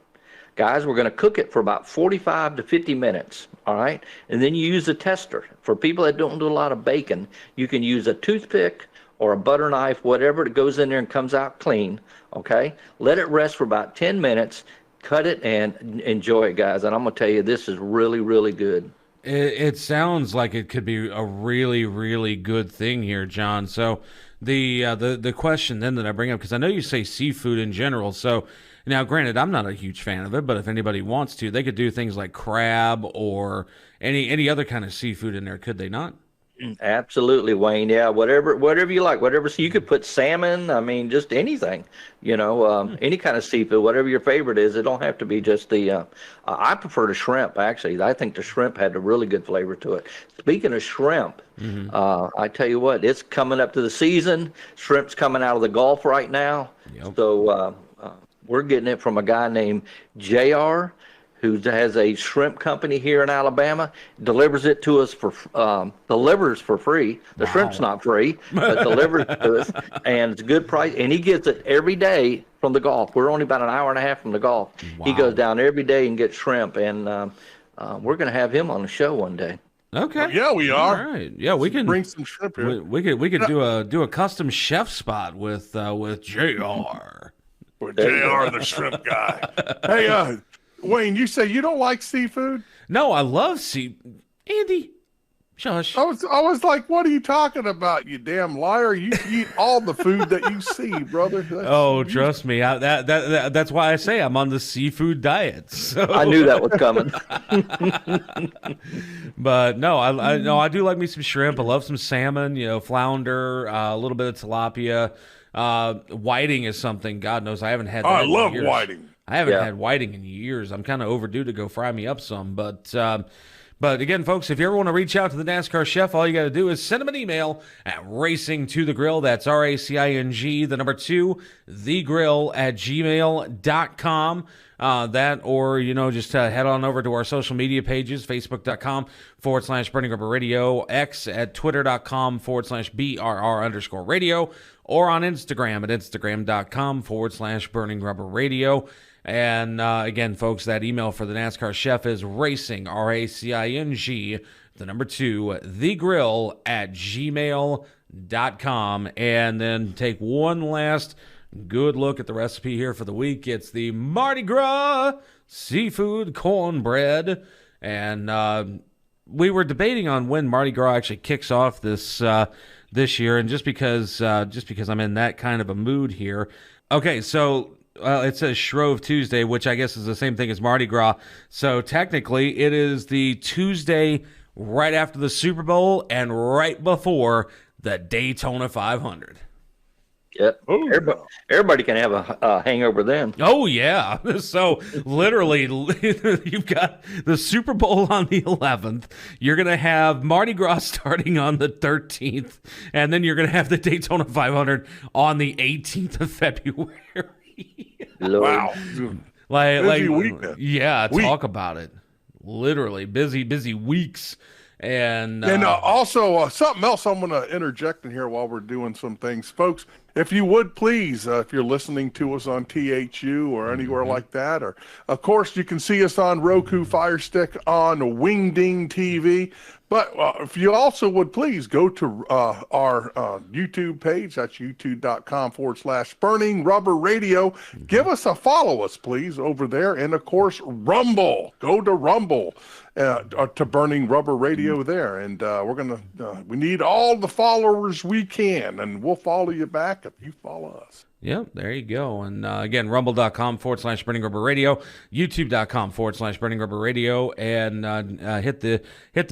Guys, we're going to cook it for about 45 to 50 minutes, all right? And then you use a tester. For people that don't do a lot of baking, you can use a toothpick or a butter knife, whatever, that goes in there and comes out clean, okay? Let it rest for about 10 minutes, cut it, and enjoy it, guys. And I'm going to tell you, this is really, really good. It sounds like it could be a really, really good thing here, John. So the question then that I bring up, because I know you say seafood in general, so now, granted, I'm not a huge fan of it, but if anybody wants to, they could do things like crab or any other kind of seafood in there, could they not? Absolutely, Wayne. Yeah, whatever you like, whatever. So you could put salmon. I mean, just anything. Any kind of seafood, whatever your favorite is. It don't have to be just the. I prefer the shrimp. Actually, I think the shrimp had a really good flavor to it. Speaking of shrimp, I tell you what, it's coming up to the season. Shrimp's coming out of the Gulf right now. Yep. So we're getting it from a guy named JR, who has a shrimp company here in Alabama, delivers it to us delivers for free. The shrimp's not free, but delivers to us, and it's a good price. And he gets it every day from the Gulf. We're only about an hour and a half from the Gulf. Wow. He goes down every day and gets shrimp, and we're going to have him on the show one day. Okay. Yeah, we are. All right. Yeah, we can bring some shrimp here. We could do a custom chef spot with JR. With JR, the shrimp guy. Hey, Wayne, you say you don't like seafood? No, I love Andy, shush. I was like, what are you talking about, you damn liar? You eat all the food that you see, brother. Trust me. That's why I say I'm on the seafood diet. So. I knew that was coming. But no, I do like me some shrimp. I love some salmon, flounder, a little bit of tilapia. Whiting is something, God knows, I haven't had that in love years. whiting. I haven't had whiting in years. I'm kind of overdue to go fry me up some. But again, folks, if you ever want to reach out to the NASCAR chef, all you got to do is send him an email at racingtothegrill. That's RACING, 2, thegrill@gmail.com. That, or, just head on over to our social media pages, facebook.com/Burning Rubber Radio, X at twitter.com/BRR_radio, or on Instagram at instagram.com/Burning Rubber Radio. And again, folks, that email for the NASCAR chef is racing, RACING, 2, thegrill@gmail.com. And then take one last good look at the recipe here for the week. It's the Mardi Gras seafood cornbread. And we were debating on when Mardi Gras actually kicks off this year, and just because I'm in that kind of a mood here. Okay, so it says Shrove Tuesday, which I guess is the same thing as Mardi Gras. So technically, it is the Tuesday right after the Super Bowl and right before the Daytona 500. Yep. Everybody can have a hangover then. Oh, yeah. So literally, you've got the Super Bowl on the 11th. You're going to have Mardi Gras starting on the 13th. And then you're going to have the Daytona 500 on the 18th of February. Wow. Busy week. Yeah, talk about it. Literally, busy weeks. And also something else I'm going to interject in here while we're doing some things. Folks, if you would please, if you're listening to us on THU or anywhere like that, or of course you can see us on Roku Fire Stick, on Wingding TV. But if you also would please go to our YouTube page, that's youtube.com/Burning Rubber Radio. Give us a follow us, please, over there. And of course, Rumble. Go to Rumble to Burning Rubber Radio there. And we need all the followers we can, and we'll follow you back if you follow us. Yep, there you go. And again, rumble.com/Burning Rubber Radio, youtube.com/Burning Rubber Radio, and hit the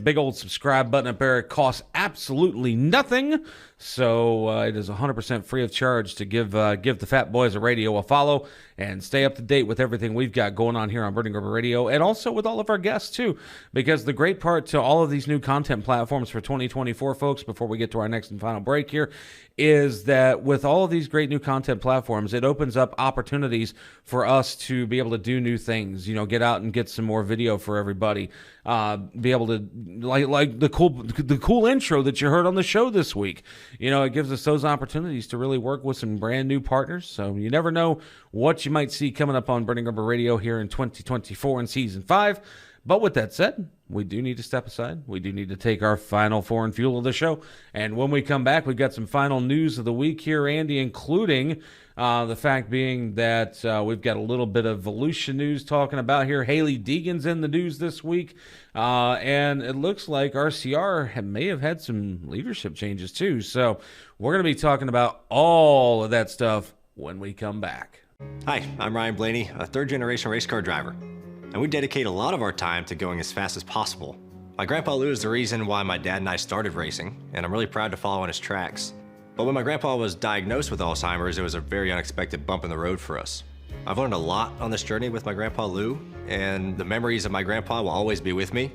big old subscribe button up there. It costs absolutely nothing, so it is 100% free of charge to give the Fat Boys of Radio a follow and stay up to date with everything we've got going on here on Burning Rubber Radio, and also with all of our guests too. Because the great part to all of these new content platforms for 2024, folks, before we get to our next and final break here, is that with all of these great new content platforms, it opens up opportunities for us to be able to do new things. Get out and get some more video for everybody. Be able to like the cool intro that you heard on the show this week. It gives us those opportunities to really work with some brand new partners. So you never know what you might see coming up on Burning Rubber Radio here in 2024 in Season 5. But with that said, we do need to step aside. We do need to take our final foreign fuel of the show. And when we come back, we've got some final news of the week here, Andy, including the fact being that we've got a little bit of Volusia news talking about here. Haley Deegan's in the news this week. And it looks like RCR may have had some leadership changes too. So we're going to be talking about all of that stuff when we come back. Hi, I'm Ryan Blaney, a third-generation race car driver. And we dedicate a lot of our time to going as fast as possible. My grandpa Lou is the reason why my dad and I started racing, and I'm really proud to follow in his tracks. But when my grandpa was diagnosed with Alzheimer's, it was a very unexpected bump in the road for us. I've learned a lot on this journey with my grandpa Lou, and the memories of my grandpa will always be with me.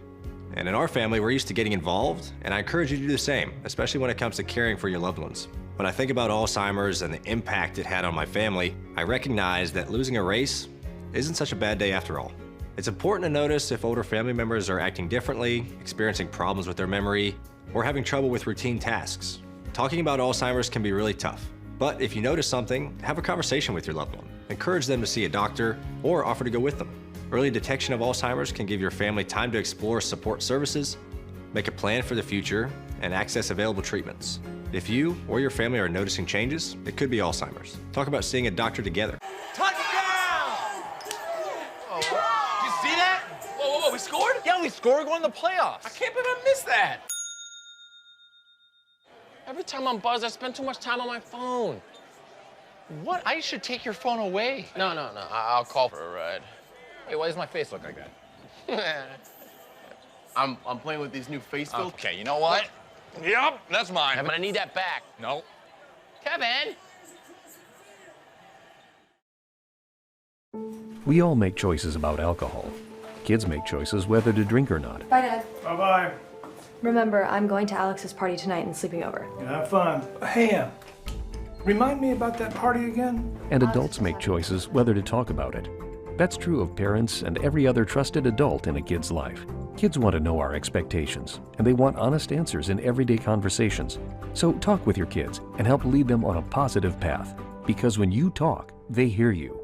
And in our family, we're used to getting involved, and I encourage you to do the same, especially when it comes to caring for your loved ones. When I think about Alzheimer's and the impact it had on my family, I recognize that losing a race isn't such a bad day after all. It's important to notice if older family members are acting differently, experiencing problems with their memory, or having trouble with routine tasks. Talking about Alzheimer's can be really tough, but if you notice something, have a conversation with your loved one. Encourage them to see a doctor or offer to go with them. Early detection of Alzheimer's can give your family time to explore support services, make a plan for the future, and access available treatments. If you or your family are noticing changes, it could be Alzheimer's. Talk about seeing a doctor together. We scored? Yeah, we scored. We're going to the playoffs. I can't believe I missed that. Every time I'm buzzed, I spend too much time on my phone. What? I should take your phone away. No. I'll call for a ride. Hey, why does my face look like that? I'm playing with these new face filters. Okay, you know what? Yep, that's mine. I'm gonna need that back. No. Kevin! We all make choices about alcohol. Kids make choices whether to drink or not. Bye, Dad. Bye-bye. Remember, I'm going to Alex's party tonight and sleeping over. Have fun. Hey, remind me about that party again? And adults make choices whether to talk about it. That's true of parents and every other trusted adult in a kid's life. Kids want to know our expectations, and they want honest answers in everyday conversations. So talk with your kids and help lead them on a positive path. Because when you talk, they hear you.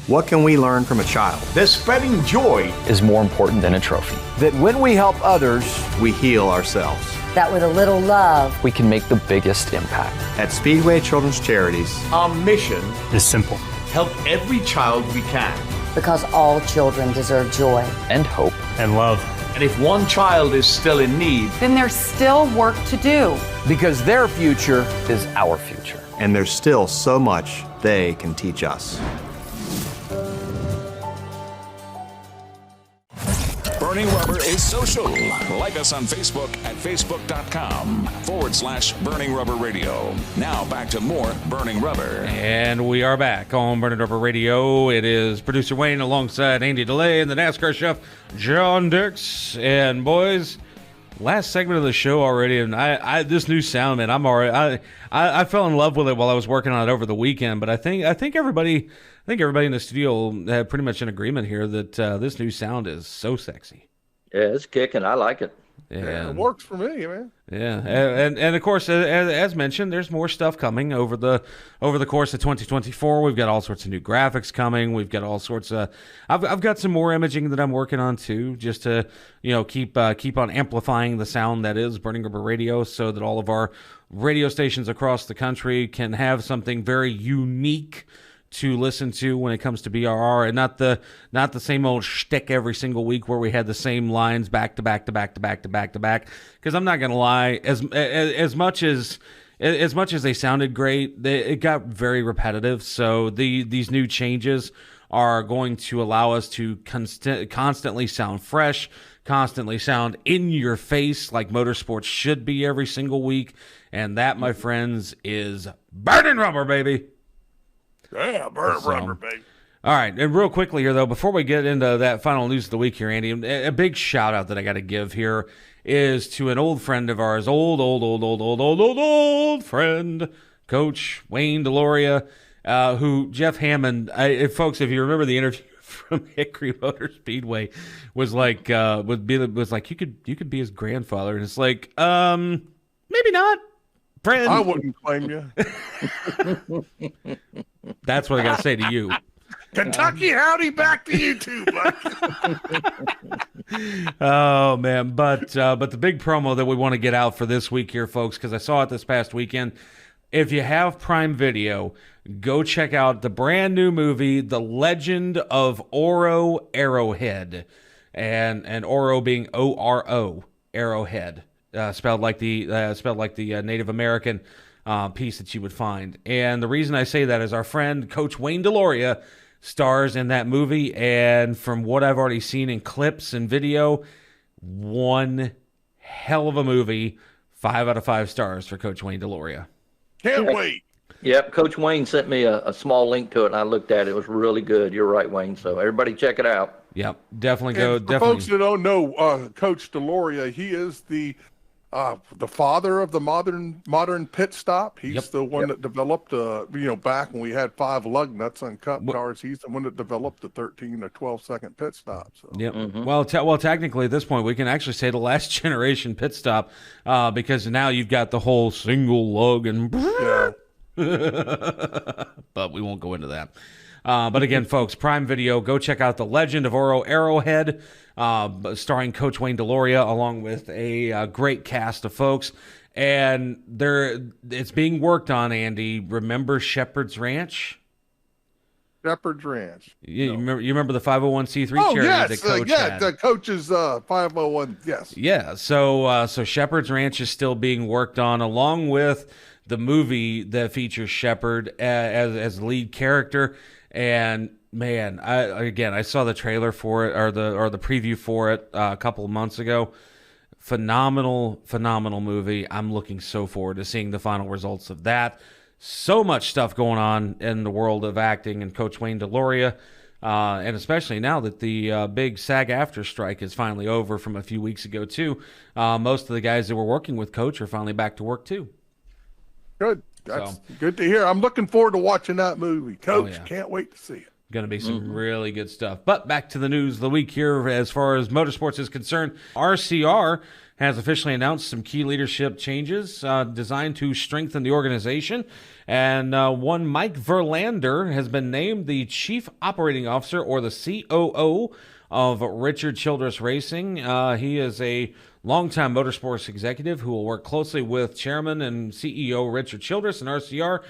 What can we learn from a child? That spreading joy is more important than a trophy. That when we help others, we heal ourselves. That with a little love, we can make the biggest impact. At Speedway Children's Charities, our mission is simple. Help every child we can. Because all children deserve joy. And hope. And love. And if one child is still in need, then there's still work to do. Because their future is our future. And there's still so much they can teach us. Burning Rubber is social. Like us on Facebook at facebook.com/Burning Rubber Radio. Now back to more Burning Rubber. And we are back on Burning Rubber Radio. It is producer Wayne alongside Andy DeLay and the NASCAR chef John Dix. And boys, last segment of the show already, and I this new sound, man, I fell in love with it while I was working on it over the weekend. But I think everybody in the studio had pretty much an agreement here that this new sound is so sexy. Yeah, it's kicking. I like it. Yeah, it works for me, man. Yeah, and of course, as mentioned, there's more stuff coming over the course of 2024. We've got all sorts of new graphics coming. We've got all sorts of. I've got some more imaging that I'm working on too, just to keep on amplifying the sound that is Burning Rubber Radio, so that all of our radio stations across the country can have something very unique to listen to when it comes to BRR, and not the same old shtick every single week where we had the same lines back to back to back to back to back to back. Because I'm not gonna lie, as much as they sounded great, it got very repetitive. So these new changes are going to allow us to constantly sound fresh, constantly sound in your face like motorsports should be every single week, and that, my friends, is Burning Rubber, baby. Yeah, rubber, baby. All right, and real quickly here, though, before we get into that final news of the week here, Andy, a big shout-out that I got to give here is to an old friend of ours, old friend, Coach Wayne Deloria, who Jeff Hammond, folks, if you remember the interview from Hickory Motor Speedway, was like, you could be his grandfather, and it's like, maybe not. Friend. I wouldn't claim you. That's what I got to say to you. Kentucky, howdy, back to you too, bud. Oh man, but the big promo that we want to get out for this week here, folks, because I saw it this past weekend. If you have Prime Video, go check out the brand new movie, The Legend of Oro Arrowhead, and Oro being O-R-O, Arrowhead. Spelled like the Native American piece that you would find. And the reason I say that is our friend Coach Wayne Deloria stars in that movie, and from what I've already seen in clips and video, one hell of a movie. 5 out of 5 stars for Coach Wayne Deloria. Can't wait. Yep, Coach Wayne sent me a small link to it, and I looked at it. It was really good. You're right, Wayne. So everybody check it out. Yep, definitely go. And for folks that don't know, Coach Deloria, he is the father of the modern pit stop. He's the one that developed, back when we had 5 lug nuts on cup cars. He's the one that developed the 13 or 12-second pit stop. So. Yep. Well, technically at this point we can actually say the last generation pit stop, because now you've got the whole single lug and. But we won't go into that. But again, folks, Prime Video, go check out The Legend of Oro Arrowhead, starring Coach Wayne Deloria, along with a great cast of folks. And it's being worked on, Andy. Remember Shepherd's Ranch? Shepherd's Ranch. You remember the 501c3 charity that Coach had? The Coach's 501, yes. Yeah, so Shepherd's Ranch is still being worked on, along with the movie that features Shepherd as the lead character. And man, I saw the trailer for it, or the preview for it a couple of months ago. Phenomenal movie. I'm looking so forward to seeing the final results of that. So much stuff going on in the world of acting and Coach Wayne Deloria, and especially now that the big SAG-AFTRA strike is finally over from a few weeks ago too. Most of the guys that were working with Coach are finally back to work too. Good. That's good to hear. I'm looking forward to watching that movie. Coach, can't wait to see it. Going to be some really good stuff. But back to the news of the week here as far as motorsports is concerned. RCR has officially announced some key leadership changes designed to strengthen the organization. And one Mike Verlander has been named the Chief Operating Officer, or the COO, of Richard Childress Racing. He is a longtime motorsports executive who will work closely with Chairman and CEO Richard Childress and RCR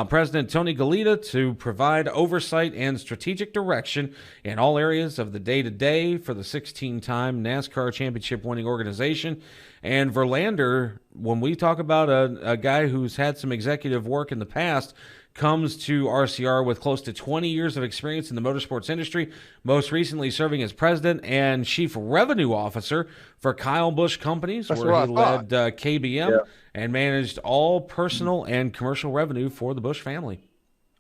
President Tony Galita to provide oversight and strategic direction in all areas of the day-to-day for the 16-time NASCAR championship-winning organization. And Verlander, when we talk about a guy who's had some executive work in the past, comes to RCR with close to 20 years of experience in the motorsports industry, most recently serving as president and chief revenue officer for Kyle Busch Companies, where he led KBM and managed all personal and commercial revenue for the Busch family.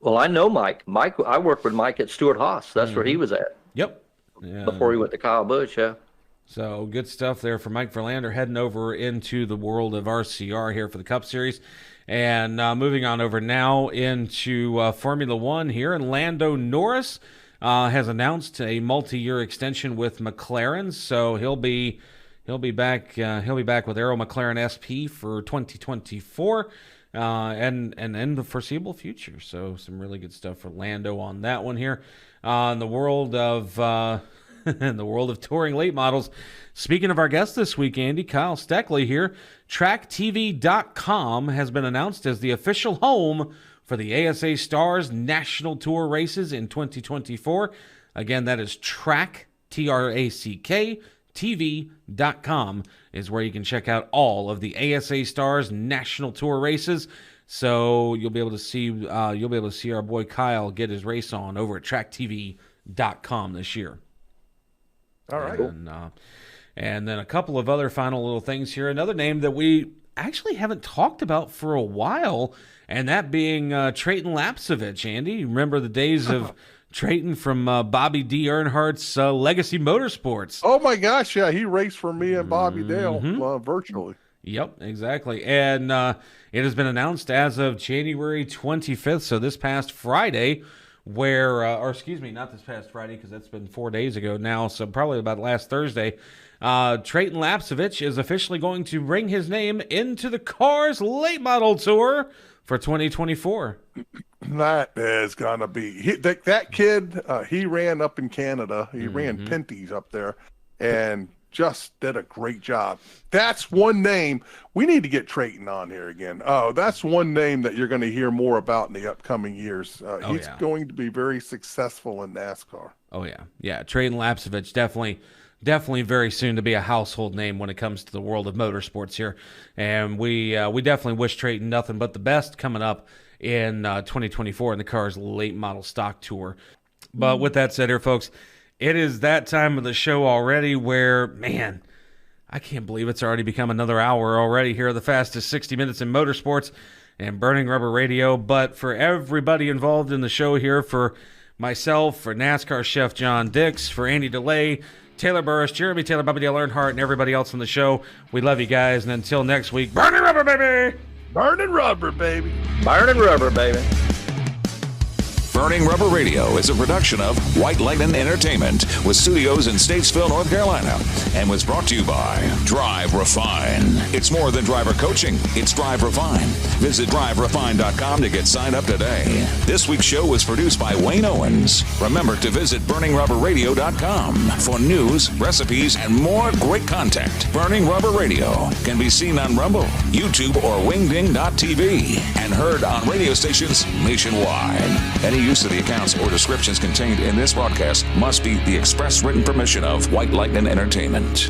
Well, I know Mike. I worked with Mike at Stewart Haas. That's where he was at. Yep. Before he went to Kyle Busch, So good stuff there for Mike Verlander, heading over into the world of RCR here for the Cup Series. And moving on over now into Formula One here, and Lando Norris has announced a multi-year extension with McLaren, so he'll be back with Aero McLaren SP for 2024 and in the foreseeable future. So some really good stuff for Lando on that one here. In the world of in the world of touring late models, speaking of our guest this week, Andy, Kyle Steckley here, TrackTV.com has been announced as the official home for the ASA Stars National Tour races in 2024. Again, that is Track, TRACK, TV.com is where you can check out all of the ASA Stars National Tour races. So you'll be able to see our boy Kyle get his race on over at TrackTV.com this year. All right. And then a couple of other final little things here. Another name that we actually haven't talked about for a while, and that being Trayton Lapsevich. Andy, you remember the days of Trayton from Bobby D. Earnhardt's Legacy Motorsports? Oh my gosh, yeah, he raced for me and Bobby Dale virtually. Yep, exactly. And it has been announced as of January 25th, so this past Friday, or excuse me, not this past Friday, because that's been 4 days ago now, so probably about last Thursday, Trayton Lapsevich is officially going to bring his name into the Cars Late Model Tour for 2024. That is going to be... That kid, he ran up in Canada. He ran Pinty's up there and just did a great job. That's one name. We need to get Trayton on here again. Oh, that's one name that you're going to hear more about in the upcoming years. He's going to be very successful in NASCAR. Oh, yeah. Yeah, Trayton Lapsevich definitely very soon to be a household name when it comes to the world of motorsports here. And we definitely wish Trayton nothing but the best coming up in 2024 in the Cars Late Model Stock Tour. But with that said here, folks, it is that time of the show already where, man, I can't believe it's already become another hour already here, the fastest 60 minutes in motorsports and Burning Rubber Radio. But for everybody involved in the show here, for myself, for NASCAR chef John Dix, for Andy DeLay, Taylor Burris, Jeremy Taylor, Bobby Dale Earnhardt, and everybody else on the show, we love you guys. And until next week, Burning Rubber, baby! Burning rubber, baby! Burning rubber, baby! Burning Rubber Radio is a production of White Lightning Entertainment with studios in Statesville, North Carolina, and was brought to you by Drive Refine. It's more than driver coaching, it's Drive Refine. Visit driverefine.com to get signed up today. This week's show was produced by Wayne Owens. Remember to visit burningrubberradio.com for news, recipes, and more great content. Burning Rubber Radio can be seen on Rumble, YouTube, or wingding.tv and heard on radio stations nationwide. Any use of the accounts or descriptions contained in this broadcast must be the express written permission of White Lightning Entertainment.